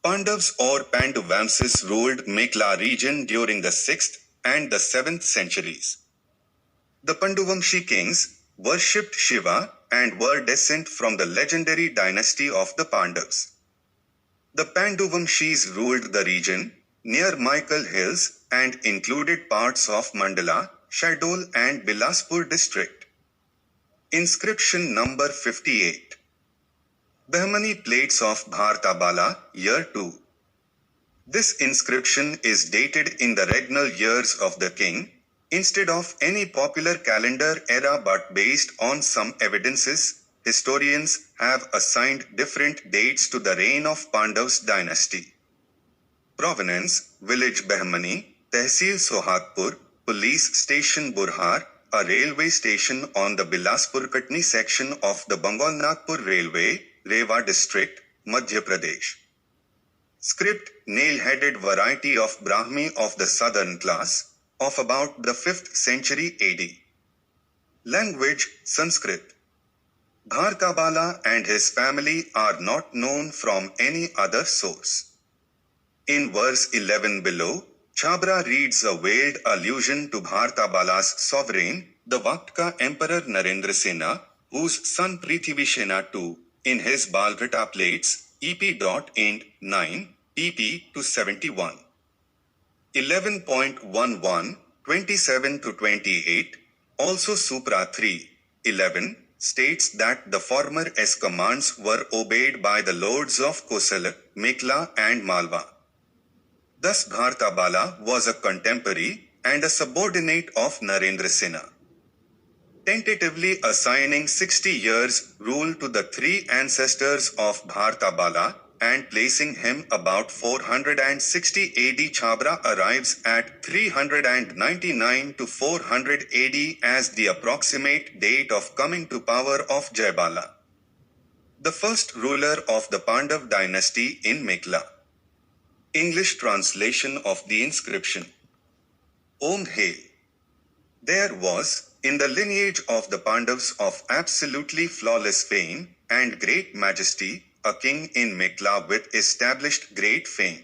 Pandavas or Panduvamsis ruled Mekala region during the 6th and the 7th centuries. The Panduvamshi kings worshipped Shiva and were descent from the legendary dynasty of the Pandavas. The Panduvamshis ruled the region near Maikal hills and included parts of Mandla, Shahdol and Bilaspur district. Inscription number 58. Bahmani Plates of Bharatabala, year 2. This inscription is dated in the regnal years of the king, instead of any popular calendar era but based on some evidences. Historians have assigned different dates to the reign of Pandavas dynasty. Provenance, village Bahmani, tehsil Sohagpur, police station Burhar, a railway station on the Bilaspur-Katni section of the Bengal-Nagpur railway, Rewa district, Madhya Pradesh. Script, nail-headed variety of Brahmi of the southern class, of about the 5th century AD. Language, Sanskrit. Bharatabala and his family are not known from any other source. In verse 11 below, Chhabra reads a veiled allusion to Bharatabala's sovereign, the Vakataka Emperor Narendra Sena, whose son Prithivishena II, in his Bahmani Plates, Ep.Ind. 9, pp. 71. 11.11, 27-28, also Supra III, 11, states that the former commands were obeyed by the lords of Kosala, Mekala and Malwa. Thus Bharatabala was a contemporary and a subordinate of Narendra Sena. Tentatively assigning 60 years rule to the three ancestors of Bharatabala and placing him about 460 AD, Chhabra arrives at 399 to 400 AD as the approximate date of coming to power of Jaibala, the first ruler of the Pandav dynasty in Mekala. English translation of the inscription. Om Hail. There was, in the lineage of the Pandavas of absolutely flawless fame and great majesty, a king in Mekala with established great fame,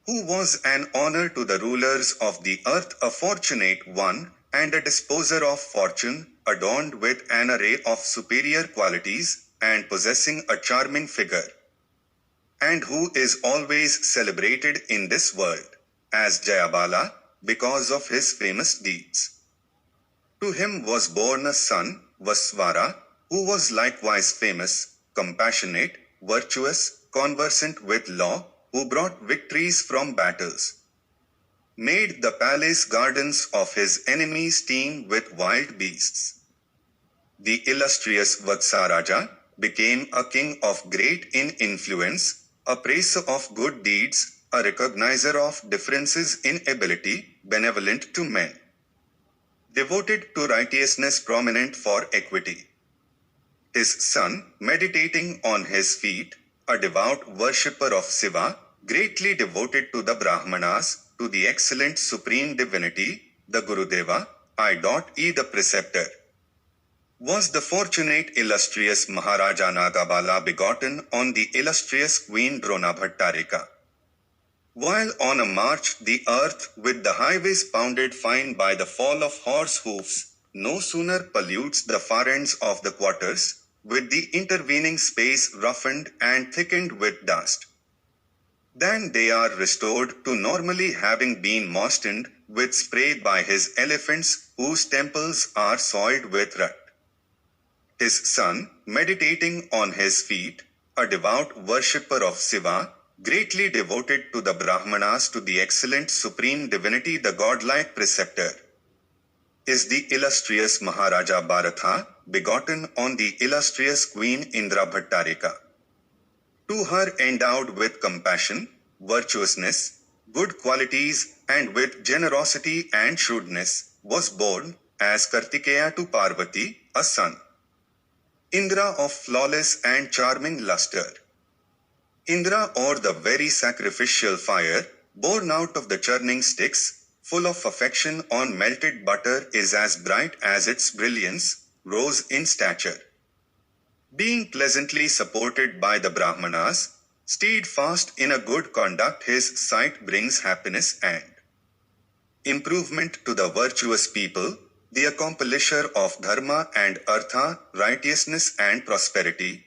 who was an honor to the rulers of the earth, a fortunate one, and a disposer of fortune, adorned with an array of superior qualities, and possessing a charming figure, and who is always celebrated in this world as Jayabala because of his famous deeds. To him was born a son, Vasvara, who was likewise famous, compassionate, virtuous, conversant with law, who brought victories from battles, made the palace gardens of his enemies teem with wild beasts. The illustrious Vatsaraja became a king of great in influence, a praiser of good deeds, a recognizer of differences in ability, benevolent to men, devoted to righteousness, prominent for equity. His son, meditating on his feet, a devout worshipper of Shiva, greatly devoted to the Brahmanas, to the excellent supreme divinity, the Gurudeva, I.E. the preceptor, was the fortunate illustrious Maharaja Nagabala, begotten on the illustrious Queen Dronabhattarika. While on a march the earth with the highways pounded fine by the fall of horse hoofs, no sooner pollutes the far ends of the quarters, with the intervening space roughened and thickened with dust, than they are restored to normally, having been moistened with spray by his elephants, whose temples are soiled with rut. His son, meditating on his feet, a devout worshipper of Shiva, greatly devoted to the Brahmanas, to the excellent supreme divinity, the godlike preceptor, is the illustrious Maharaja Bharatha, begotten on the illustrious Queen Indrabhattarika. To her, endowed with compassion, virtuousness, good qualities, and with generosity and shrewdness, was born, as Kartikeya to Parvati, a son, Indra of flawless and charming luster. Indra, or the very sacrificial fire, born out of the churning sticks, full of affection on melted butter, is as bright as its brilliance, rose in stature. Being pleasantly supported by the Brahmanas, Steadfast in a good conduct, his sight brings happiness and improvement to the virtuous people, the accomplisher of dharma and artha, righteousness and prosperity.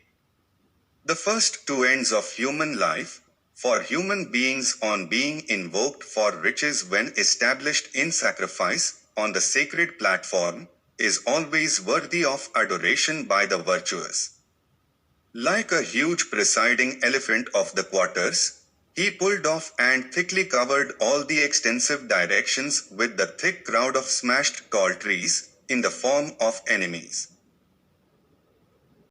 The first two ends of human life, for human beings on being invoked for riches when established in sacrifice, on the sacred platform, is always worthy of adoration by the virtuous. Like a huge presiding elephant of the quarters, he pulled off and thickly covered all the extensive directions with the thick crowd of smashed tall trees, in the form of enemies.